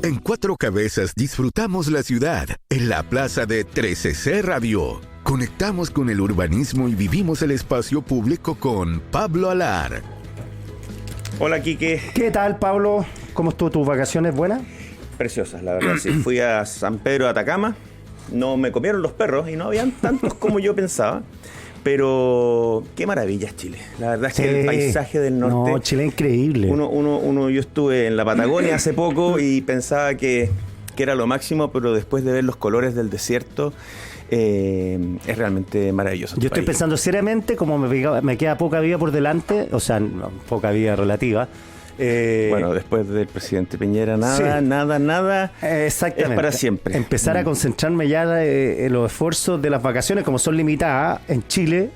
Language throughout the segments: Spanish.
En Cuatro Cabezas disfrutamos la ciudad en la plaza de 13C Radio. Conectamos con el urbanismo y vivimos el espacio público con Pablo Alar. Hola, Quique. ¿Qué tal, Pablo? ¿Cómo estuvo tus vacaciones? ¿Buenas? Preciosas, la verdad, sí. Fui a San Pedro de Atacama. No me comieron los perros y no habían tantos como yo pensaba. Pero qué maravilla es Chile. La verdad es que el paisaje del norte... No, Chile es increíble. Yo estuve en la Patagonia hace poco y pensaba que era lo máximo, pero después de ver los colores del desierto, es realmente maravilloso. Yo estoy pensando seriamente, como me queda poca vida por delante, o sea, no, poca vida relativa. Bueno, después del presidente Piñera, nada es para siempre. Empezar a concentrarme ya en los esfuerzos de las vacaciones, como son limitadas en Chile,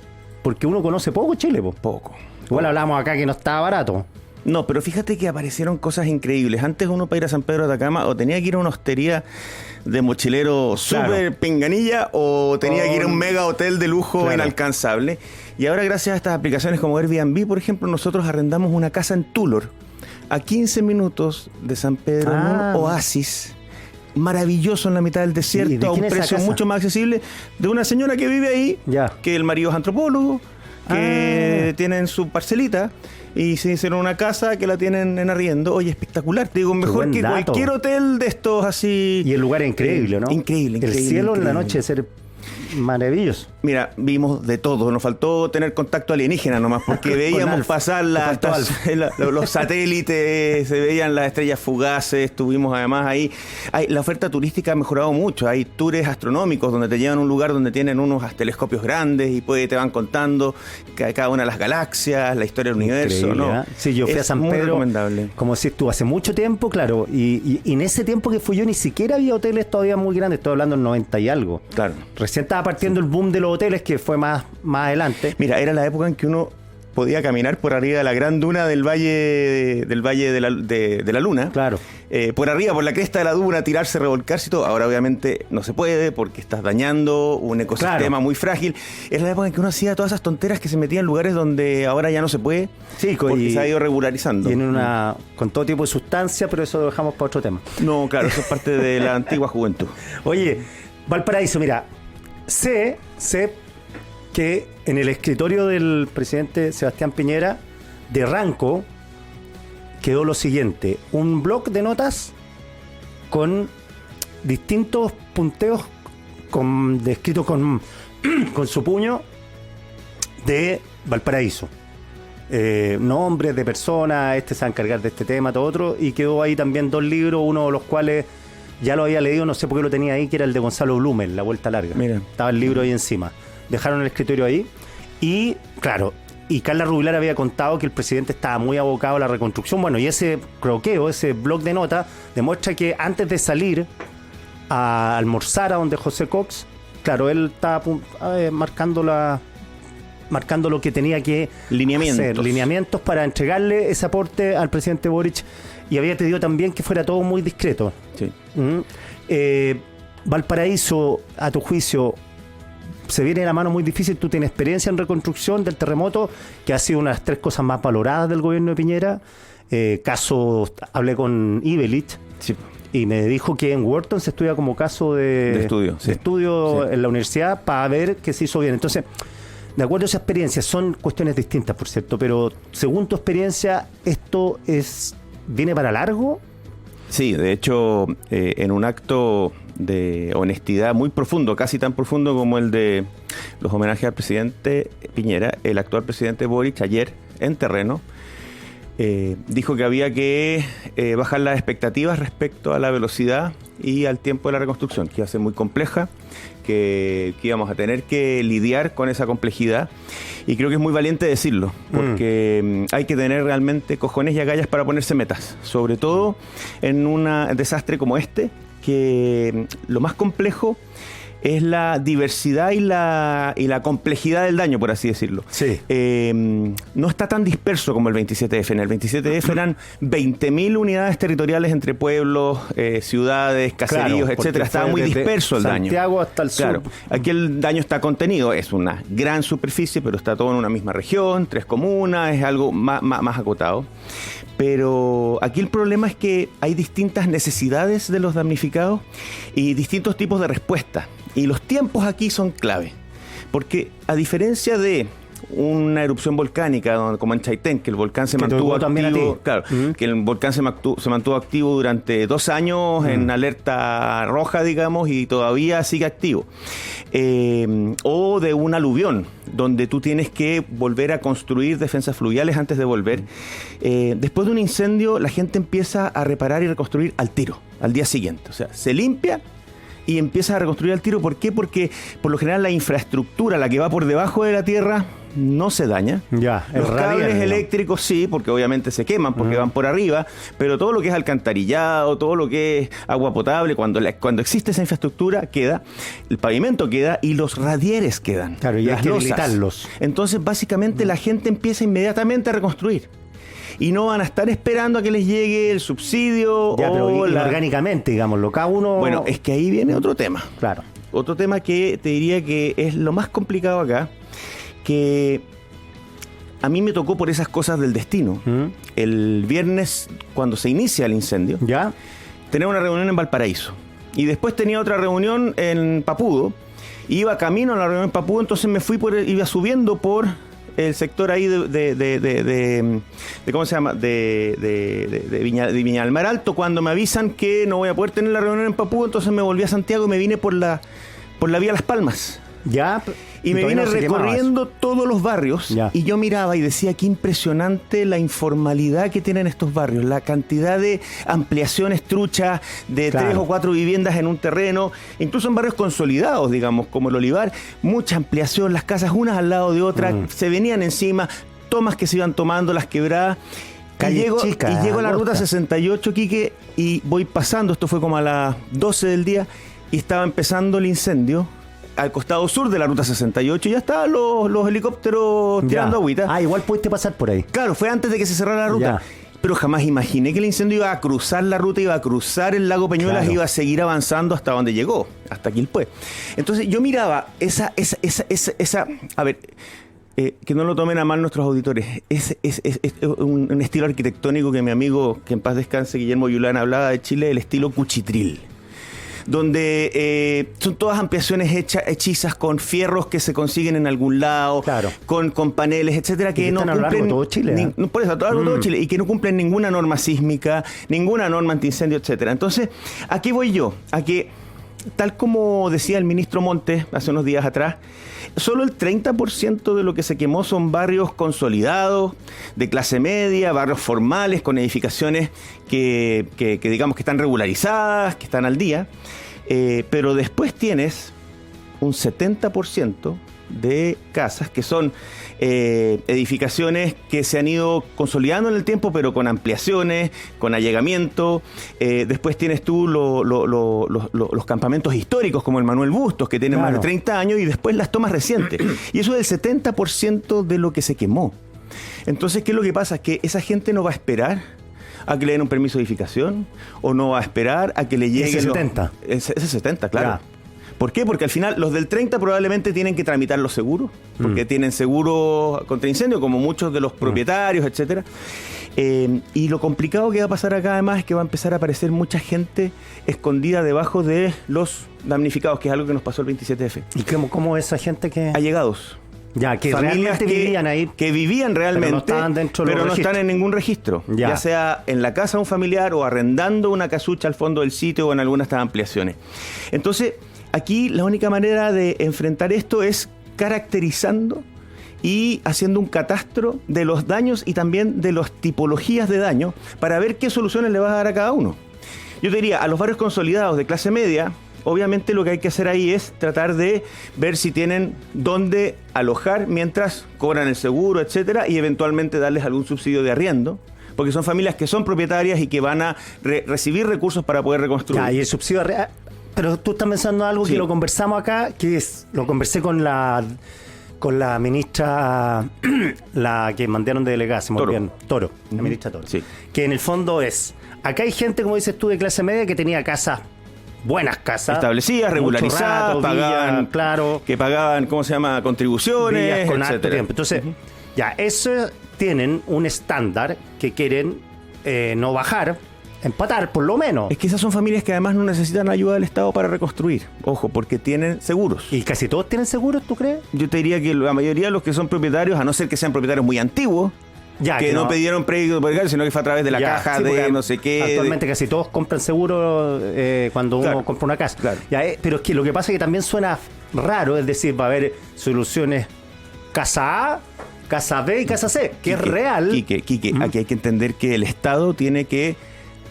porque uno conoce poco Chile. Poco. Igual hablamos acá que no estaba barato. No, pero fíjate que aparecieron cosas increíbles. Antes uno para ir a San Pedro de Atacama o tenía que ir a una hostería de mochilero súper pinganilla o tenía que ir a un mega hotel de lujo inalcanzable. Y ahora, gracias a estas aplicaciones como Airbnb, por ejemplo, nosotros arrendamos una casa en Tulor, a 15 minutos de San Pedro, en un oasis maravilloso en la mitad del desierto, a un precio mucho más accesible, de una señora que vive ahí, que el marido es antropólogo, que tienen su parcelita y se hicieron una casa que la tienen en arriendo. Oye, espectacular, te digo, mejor que cualquier hotel de estos así. Y el lugar es increíble, ¿no? Increíble. El cielo en la noche de ser maravilloso. Mira, vimos de todo. Nos faltó tener contacto alienígena nomás, porque veíamos pasar los satélites, se veían las estrellas fugaces. Estuvimos además ahí. La oferta turística ha mejorado mucho. Hay tours astronómicos donde te llevan a un lugar donde tienen unos telescopios grandes y te van contando cada una de las galaxias, la historia del universo, ¿no? Sí, yo fui a San Pedro, recomendable. Como decís tú, hace mucho tiempo, claro, y en ese tiempo que fui yo ni siquiera había hoteles todavía muy grandes. Estoy hablando en 90 y algo. Claro. Recién estaba partiendo el boom de los hoteles, que fue más adelante. Mira, era la época en que uno podía caminar por arriba de la gran duna del valle de la Luna. Claro. Por arriba, por la cresta de la duna, tirarse, revolcarse y todo. Ahora obviamente no se puede porque estás dañando un ecosistema muy frágil. Era la época en que uno hacía todas esas tonteras que se metía en lugares donde ahora ya no se puede. Sí, porque se ha ido regularizando. Y con todo tipo de sustancia, pero eso lo dejamos para otro tema. No, claro, eso es parte de la antigua juventud. Oye, Valparaíso, mira, sé que en el escritorio del presidente Sebastián Piñera de Ranco quedó lo siguiente: un bloc de notas con distintos punteos descritos con su puño de Valparaíso, nombres de personas, se va a encargar de este tema, todo otro, y quedó ahí también 2 libros, uno de los cuales ya lo había leído, no sé por qué lo tenía ahí, que era el de Gonzalo Blumen, La Vuelta Larga. Mira. Estaba el libro ahí encima. Dejaron el escritorio ahí y, claro, Carla Rubilar había contado que el presidente estaba muy abocado a la reconstrucción. Bueno, y ese croqueo, ese bloc de notas, demuestra que antes de salir a almorzar a donde José Cox, claro, él estaba marcando lo que tenía que hacer, lineamientos para entregarle ese aporte al presidente Boric, y había pedido también que fuera todo muy discreto. Sí. Valparaíso, a tu juicio, se viene de la mano muy difícil. Tú tienes experiencia en reconstrucción del terremoto, que ha sido una de las 3 cosas más valoradas del gobierno de Piñera. Hablé con Ibelich, y me dijo que en Wharton se estudia como caso de estudio en la universidad para ver que se hizo bien. Entonces, de acuerdo a esa experiencia, son cuestiones distintas, por cierto, pero según tu experiencia, ¿esto viene para largo? Sí, de hecho, en un acto de honestidad muy profundo, casi tan profundo como el de los homenajes al presidente Piñera, el actual presidente Boric, ayer en terreno, dijo que había que bajar las expectativas respecto a la velocidad y al tiempo de la reconstrucción, que iba a ser muy compleja, que íbamos a tener que lidiar con esa complejidad, y creo que es muy valiente decirlo, porque hay que tener realmente cojones y agallas para ponerse metas, sobre todo en un desastre como este, que lo más complejo es la diversidad y la complejidad del daño, por así decirlo. Sí. No está tan disperso como el 27F. En el 27F eran 20.000 unidades territoriales entre pueblos, ciudades, caseríos, claro, etcétera. Estaba muy disperso el daño. Santiago hasta el sur. Claro. Aquí el daño está contenido. Es una gran superficie, pero está todo en una misma región, 3 comunas, es algo más acotado. Pero aquí el problema es que hay distintas necesidades de los damnificados y distintos tipos de respuesta. Y los tiempos aquí son clave. Porque a diferencia de una erupción volcánica como en Chaitén, que el volcán se mantuvo activo, claro, que el volcán se mantuvo activo durante 2 años en alerta roja, digamos, y todavía sigue activo. O de un aluvión, donde tú tienes que volver a construir defensas fluviales antes de volver. Después de un incendio, la gente empieza a reparar y reconstruir al tiro, al día siguiente. O sea, se limpia y empieza a reconstruir al tiro. ¿Por qué? Porque por lo general la infraestructura, la que va por debajo de la tierra, no se daña. Ya, los cables eléctricos sí, porque obviamente se queman, porque van por arriba, pero todo lo que es alcantarillado, todo lo que es agua potable, cuando existe esa infraestructura, queda, el pavimento queda y los radieres quedan. Claro, y hay que habilitarlos. Entonces, básicamente, la gente empieza inmediatamente a reconstruir. Y no van a estar esperando a que les llegue el subsidio orgánicamente, digámoslo, cada uno... Bueno, es que ahí viene otro tema. Claro. Otro tema que te diría que es lo más complicado acá, que a mí me tocó por esas cosas del destino. El viernes, cuando se inicia el incendio, ¿ya? tenía una reunión en Valparaíso. Y después tenía otra reunión en Papudo. Iba camino a la reunión en Papudo, entonces me fui iba subiendo por el sector ahí de ¿cómo se llama? De Viña del Mar Alto, cuando me avisan que no voy a poder tener la reunión en Papudo, entonces me volví a Santiago y me vine por la vía Las Palmas. Ya. Y me vine recorriendo todos los barrios y yo miraba y decía qué impresionante la informalidad que tienen estos barrios, la cantidad de ampliaciones truchas de 3 o 4 viviendas en un terreno, incluso en barrios consolidados, digamos, como el Olivar, mucha ampliación, las casas unas al lado de otras, se venían encima, tomas que se iban tomando, las quebradas. Y llego a la ruta 68, Quique, y voy pasando, esto fue como a las 12 del día, y estaba empezando el incendio al costado sur de la ruta 68, y ya estaban los helicópteros tirando agüita. Igual pudiste pasar por ahí. Claro, fue antes de que se cerrara la ruta. Pero jamás imaginé que el incendio iba a cruzar la ruta, iba a cruzar el lago Peñuelas, iba a seguir avanzando hasta donde llegó, hasta Quilpué. Entonces yo miraba esa a ver, que no lo tomen a mal nuestros auditores, es un estilo arquitectónico que mi amigo, que en paz descanse, Guillermo Yulán, hablaba de Chile, el estilo cuchitril, donde son todas ampliaciones hechizas con fierros que se consiguen en algún lado, con paneles, etcétera, que no cumplen a lo largo de todo Chile, por eso, a lo largo de todo Chile, y que no cumplen ninguna norma sísmica, ninguna norma antiincendio, etcétera. Entonces, aquí voy yo, a que, tal como decía el ministro Montes hace unos días atrás, solo el 30% de lo que se quemó son barrios consolidados, de clase media, barrios formales, con edificaciones que digamos que están regularizadas, que están al día, pero después tienes un 70% de casas que son edificaciones que se han ido consolidando en el tiempo, pero con ampliaciones, con allegamiento. Después tienes tú los campamentos históricos, como el Manuel Bustos, que tienen más de 30 años, y después las tomas recientes. Y eso es el 70% de lo que se quemó. Entonces, ¿qué es lo que pasa? Es que esa gente no va a esperar a que le den un permiso de edificación, o no va a esperar a que le llegue ese 70. Ese 70, claro. ¿Por qué? Porque al final los del 30 probablemente tienen que tramitar los seguros, porque tienen seguro contra incendio, como muchos de los propietarios, etcétera. Y lo complicado que va a pasar acá, además, es que va a empezar a aparecer mucha gente escondida debajo de los damnificados, que es algo que nos pasó el 27F. ¿Y cómo esa gente que...? Allegados. Ya, que realmente vivían ahí. Que vivían realmente, pero no están en ningún registro. Ya sea en la casa de un familiar o arrendando una casucha al fondo del sitio o en algunas de estas ampliaciones. Entonces, aquí la única manera de enfrentar esto es caracterizando y haciendo un catastro de los daños y también de las tipologías de daño para ver qué soluciones le vas a dar a cada uno. Yo te diría, a los barrios consolidados de clase media, obviamente lo que hay que hacer ahí es tratar de ver si tienen dónde alojar mientras cobran el seguro, etcétera, y eventualmente darles algún subsidio de arriendo, porque son familias que son propietarias y que van a recibir recursos para poder reconstruir. Y el subsidio Pero tú estás pensando algo que lo conversamos acá, lo conversé con la ministra, la que mandaron de delegada, se me olvidó, Toro, la ministra Toro. Sí. Que en el fondo acá hay gente, como dices tú, de clase media que tenía casas, buenas casas. Establecidas, regularizadas, pagaban, claro. Que pagaban, ¿cómo se llama? Contribuciones, con alto tiempo. Entonces, ya, eso tienen un estándar que quieren no bajar, empatar por lo menos. Es que esas son familias que además no necesitan ayuda del Estado para reconstruir. Ojo, porque tienen seguros. ¿Y casi todos tienen seguros, tú crees? Yo te diría que la mayoría de los que son propietarios, a no ser que sean propietarios muy antiguos, que no pidieron crédito hipotecario, sino que fue a través de la caja de no sé qué. Actualmente casi todos compran seguro cuando uno compra una casa. Claro. Pero es que lo que pasa es que también suena raro, es decir, va a haber soluciones casa A, casa B y casa C, que es real. Quique, aquí hay que entender que el Estado tiene que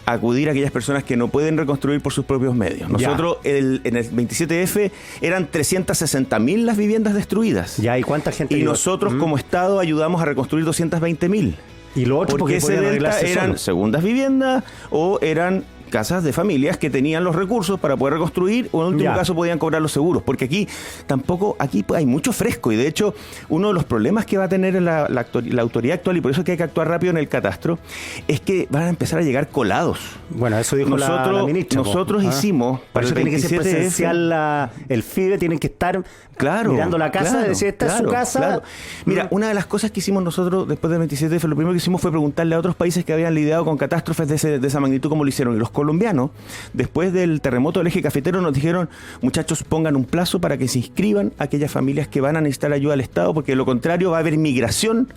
acudir a aquellas personas que no pueden reconstruir por sus propios medios. Nosotros en el 27F eran 360.000 las viviendas destruidas. ¿Y cuánta gente? Y nosotros como Estado ayudamos a reconstruir 220.000. Y lo otro porque ese delta eran segundas viviendas o eran casas de familias que tenían los recursos para poder reconstruir o en último caso podían cobrar los seguros, porque aquí hay mucho fresco y de hecho uno de los problemas que va a tener la autoridad actual, y por eso es que hay que actuar rápido en el catastro, es que van a empezar a llegar colados. Bueno, eso dijo la ministra. Nosotros hicimos para eso tiene que ser presencial el FIDE, tienen que estar mirando la casa, decir, esta es su casa. Claro. Mira, una de las cosas que hicimos nosotros después del 27F, lo primero que hicimos fue preguntarle a otros países que habían lidiado con catástrofes de esa magnitud como lo hicieron, y los colombianos, después del terremoto del eje cafetero, nos dijeron, muchachos, pongan un plazo para que se inscriban aquellas familias que van a necesitar ayuda del Estado, porque de lo contrario va a haber migración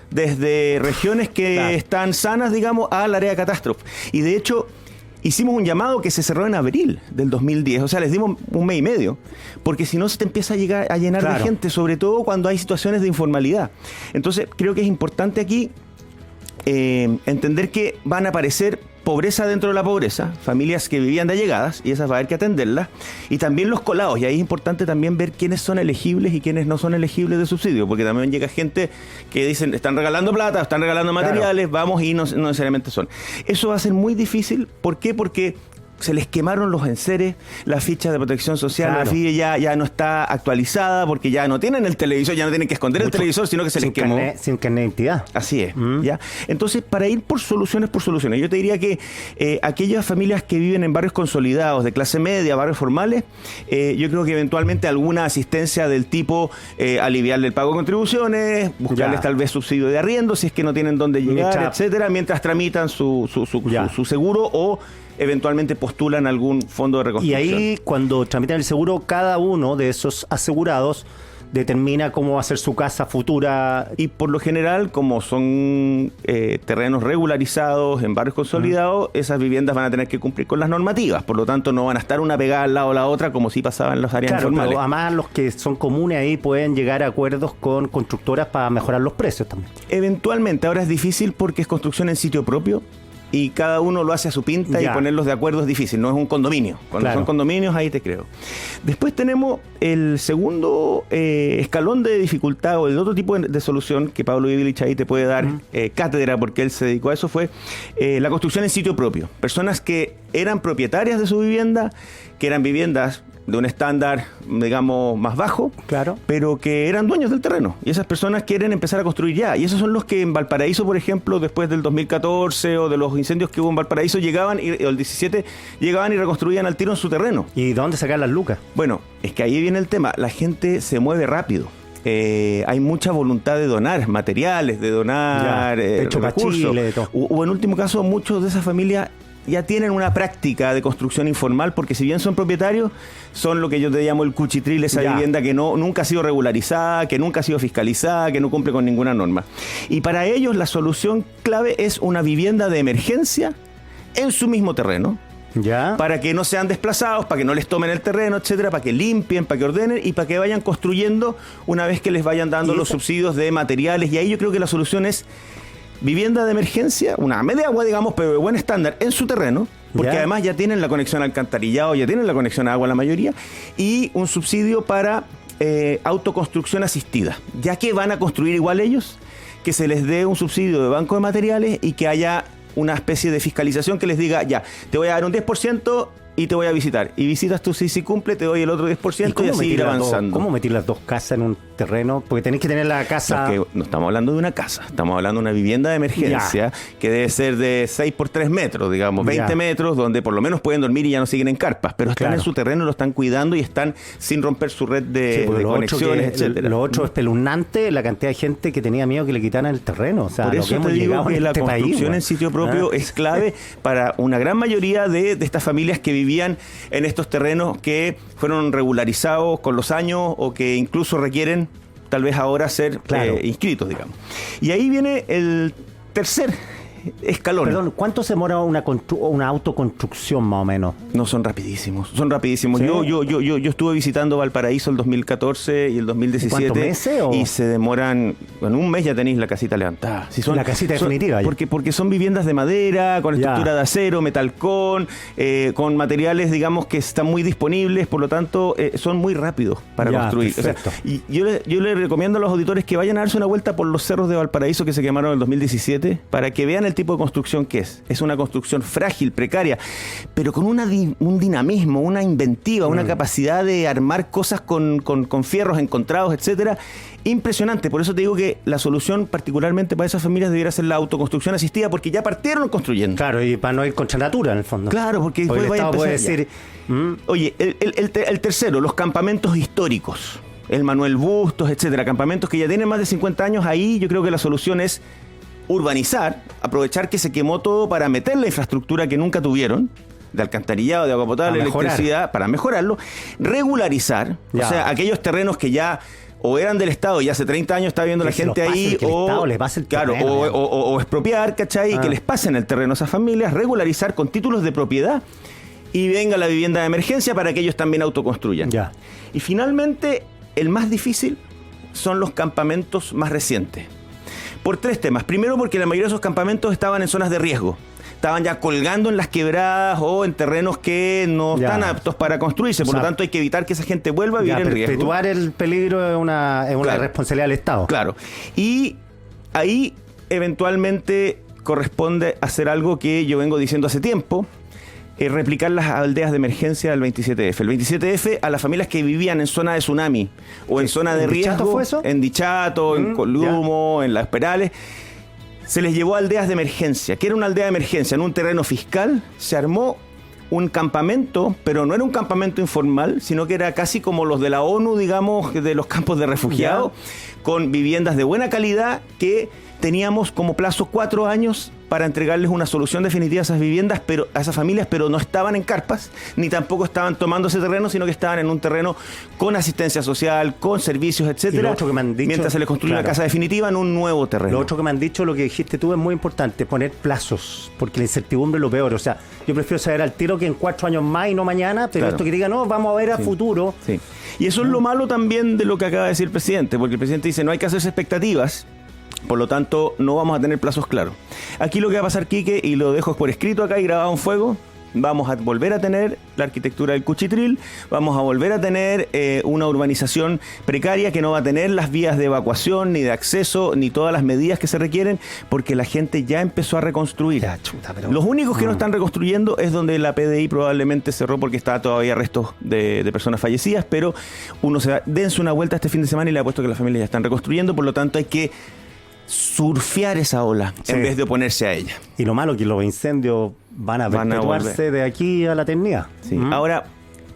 desde regiones que están sanas, digamos, al área de catástrofe. Y de hecho, hicimos un llamado que se cerró en abril del 2010, o sea, les dimos un mes y medio, porque si no se te empieza a llenar de gente, sobre todo cuando hay situaciones de informalidad. Entonces, creo que es importante aquí entender que van a aparecer pobreza dentro de la pobreza, familias que vivían de allegadas, y esas va a haber que atenderlas, y también los colados, y ahí es importante también ver quiénes son elegibles y quiénes no son elegibles de subsidio, porque también llega gente que dicen, están regalando plata, están regalando materiales, vamos, y no necesariamente son. Eso va a ser muy difícil, ¿por qué? Porque se les quemaron los enseres, la ficha de protección social, la FIDE ya no está actualizada porque ya no tienen el televisor, ya no tienen que esconder el televisor, sino que se les quemó. Sin carnet de identidad. Así es. ¿Ya? Entonces, para ir por soluciones, yo te diría que aquellas familias que viven en barrios consolidados, de clase media, barrios formales, yo creo que eventualmente alguna asistencia del tipo aliviarle el pago de contribuciones, buscarles tal vez subsidio de arriendo, si es que no tienen dónde llegar, etcétera, mientras tramitan su seguro o eventualmente postulan algún fondo de reconstrucción. Y ahí, cuando tramitan el seguro, cada uno de esos asegurados determina cómo va a ser su casa futura. Y por lo general, como son terrenos regularizados en barrios consolidados, esas viviendas van a tener que cumplir con las normativas. Por lo tanto, no van a estar una pegada al lado de la otra como si pasaba en las áreas informales. Pero además, los que son comunes ahí pueden llegar a acuerdos con constructoras para mejorar los precios también. Eventualmente, ahora es difícil porque es construcción en sitio propio. Y cada uno lo hace a su pinta y ponerlos de acuerdo es difícil, no es un condominio. Cuando son condominios, ahí te creo. Después tenemos el segundo escalón de dificultad o el otro tipo de solución que Pablo Ivilich ahí te puede dar cátedra porque él se dedicó a eso, fue la construcción en sitio propio. Personas que eran propietarias de su vivienda, que eran viviendas de un estándar, digamos, más bajo, pero que eran dueños del terreno. Y esas personas quieren empezar a construir ya. Y esos son los que en Valparaíso, por ejemplo, después del 2014 o de los incendios que hubo en Valparaíso, llegaban, o el 17, llegaban y reconstruían al tiro en su terreno. ¿Y dónde sacar las lucas? Bueno, es que ahí viene el tema. La gente se mueve rápido. Hay mucha voluntad de donar materiales, de donar recursos. O en último caso, muchos de esas familias ya tienen una práctica de construcción informal, porque si bien son propietarios, son lo que yo te llamo el cuchitril, esa vivienda que nunca ha sido regularizada, que nunca ha sido fiscalizada, que no cumple con ninguna norma. Y para ellos la solución clave es una vivienda de emergencia en su mismo terreno, para que no sean desplazados, para que no les tomen el terreno, etcétera, para que limpien, para que ordenen y para que vayan construyendo una vez que les vayan dando los subsidios de materiales. Y ahí yo creo que la solución es vivienda de emergencia, una media agua, digamos, pero de buen estándar en su terreno, porque además ya tienen la conexión al alcantarillado, ya tienen la conexión a agua la mayoría, y un subsidio para autoconstrucción asistida. Ya que van a construir igual ellos, que se les dé un subsidio de banco de materiales y que haya una especie de fiscalización que les diga, ya, te voy a dar un 10% y te voy a visitar. Y visitas tú, si cumple, te doy el otro 10% y así ir avanzando. ¿Cómo meter las dos casas en un terreno? Porque tenés que tener la casa... No estamos hablando de una casa, estamos hablando de una vivienda de emergencia que debe ser de 6 por 3 metros, digamos, 20 metros, donde por lo menos pueden dormir y ya no siguen en carpas, pero están en su terreno, lo están cuidando y están sin romper su red de conexiones, etcétera. Lo otro es espeluznante, la cantidad de gente que tenía miedo que le quitaran el terreno. O sea, por eso te digo que la construcción en sitio propio es clave para una gran mayoría de estas familias que vivían en estos terrenos que fueron regularizados con los años o que incluso requieren tal vez ahora ser inscritos, digamos. Y ahí viene el tercer escalón. Perdón, ¿cuánto se demora una autoconstrucción más o menos? No, son rapidísimos. ¿Sí? Yo estuve visitando Valparaíso el 2014 y el 2017. ¿Cuántos meses? Y se demoran, en un mes ya tenéis la casita levantada. Si son, la casita definitiva. Porque son viviendas de madera, con estructura de acero, metalcón, con materiales, digamos, que están muy disponibles, por lo tanto, son muy rápidos para construir. O sea, y yo le recomiendo a los auditores que vayan a darse una vuelta por los cerros de Valparaíso que se quemaron en el 2017, para que vean el tipo de construcción que es. Es una construcción frágil, precaria, pero con un dinamismo, una inventiva, una capacidad de armar cosas con fierros encontrados, etcétera, impresionante. Por eso te digo que la solución, particularmente para esas familias, debiera ser la autoconstrucción asistida, porque ya partieron construyendo. Claro, y para no ir contra natura, en el fondo. Claro, porque después el Estado puede decir... Oye, el tercero, los campamentos históricos. El Manuel Bustos, etcétera. Campamentos que ya tienen más de 50 años. Ahí yo creo que la solución es urbanizar, aprovechar que se quemó todo para meter la infraestructura que nunca tuvieron, de alcantarillado, de agua potable, electricidad, para mejorarlo, regularizar, o sea, aquellos terrenos que ya o eran del Estado y hace 30 años está viviendo la gente ahí, o expropiar, ¿cachai? Y que les pasen el terreno a esas familias, regularizar con títulos de propiedad y venga la vivienda de emergencia para que ellos también autoconstruyan. Y finalmente, el más difícil son los campamentos más recientes. Por 3 temas. Primero, porque la mayoría de esos campamentos estaban en zonas de riesgo. Estaban ya colgando en las quebradas o en terrenos que no están aptos para construirse. Por lo tanto, hay que evitar que esa gente vuelva a vivir en riesgo. Perpetuar el peligro es una responsabilidad del Estado. Claro. Y ahí, eventualmente, corresponde hacer algo que yo vengo diciendo hace tiempo, replicar las aldeas de emergencia del 27F. El 27F a las familias que vivían en zona de tsunami o en zona de riesgo. ¿En Dichato fue eso? En Dichato, en Columo, en Las Perales. Se les llevó a aldeas de emergencia. ¿Qué era una aldea de emergencia? En un terreno fiscal se armó un campamento, pero no era un campamento informal, sino que era casi como los de la ONU, digamos, de los campos de refugiados, con viviendas de buena calidad que teníamos como plazo 4 años para entregarles una solución definitiva a esas viviendas, pero a esas familias, pero no estaban en carpas, ni tampoco estaban tomando ese terreno, sino que estaban en un terreno con asistencia social, con servicios, etcétera, mientras se les construye una casa definitiva en un nuevo terreno. Lo otro que me han dicho, lo que dijiste tú, es muy importante, poner plazos, porque la incertidumbre es lo peor. O sea, yo prefiero saber al tiro que en 4 años más y no mañana, pero esto que diga, no, vamos a ver a futuro. Sí. Y eso es lo malo también de lo que acaba de decir el presidente, porque el presidente dice, no hay que hacerse expectativas, por lo tanto, no vamos a tener plazos claros. Aquí lo que va a pasar, Quique, y lo dejo por escrito acá y grabado en fuego, vamos a volver a tener la arquitectura del cuchitril, vamos a volver a tener una urbanización precaria que no va a tener las vías de evacuación, ni de acceso, ni todas las medidas que se requieren, porque la gente ya empezó a reconstruir. Los únicos que no están reconstruyendo es donde la PDI probablemente cerró porque estaba todavía restos de personas fallecidas, pero dense una vuelta este fin de semana y le apuesto que las familias ya están reconstruyendo, por lo tanto hay que surfear esa ola en vez de oponerse a ella. Y lo malo es que los incendios van a perpetuarse de aquí a la eternidad. Ahora,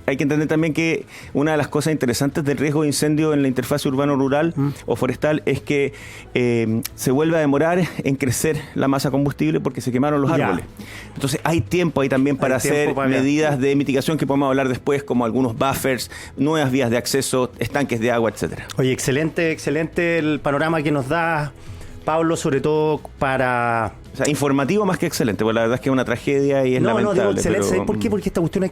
hay que entender también que una de las cosas interesantes del riesgo de incendio en la interfaz urbano-rural o forestal es que se vuelve a demorar en crecer la masa combustible porque se quemaron los árboles. Entonces hay tiempo ahí también para hacer medidas de mitigación que podemos hablar después, como algunos buffers, nuevas vías de acceso, estanques de agua, etcétera. Oye, excelente el panorama que nos da Pablo, sobre todo para... O sea, informativo más que excelente, porque la verdad es que es una tragedia y es lamentable. No, digo excelente. ¿Sabes por qué? Porque esta cuestión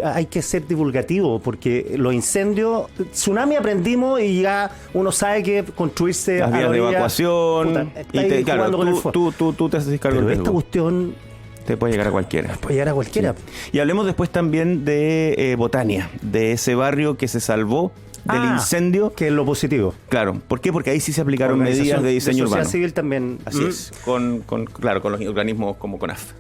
hay que ser divulgativo, porque los incendios... Tsunami aprendimos y ya uno sabe que construirse... Las vías de evacuación... Tú te haces cargo. Pero esta cuestión... Te puede llegar a cualquiera. Puede llegar a cualquiera. Sí. Y hablemos después también de Botania, de ese barrio que se salvó del incendio. Que es lo positivo. Claro. ¿Por qué? Porque ahí sí se aplicaron medidas de diseño urbano. Civil también. Así es. Con los organismos como CONAF.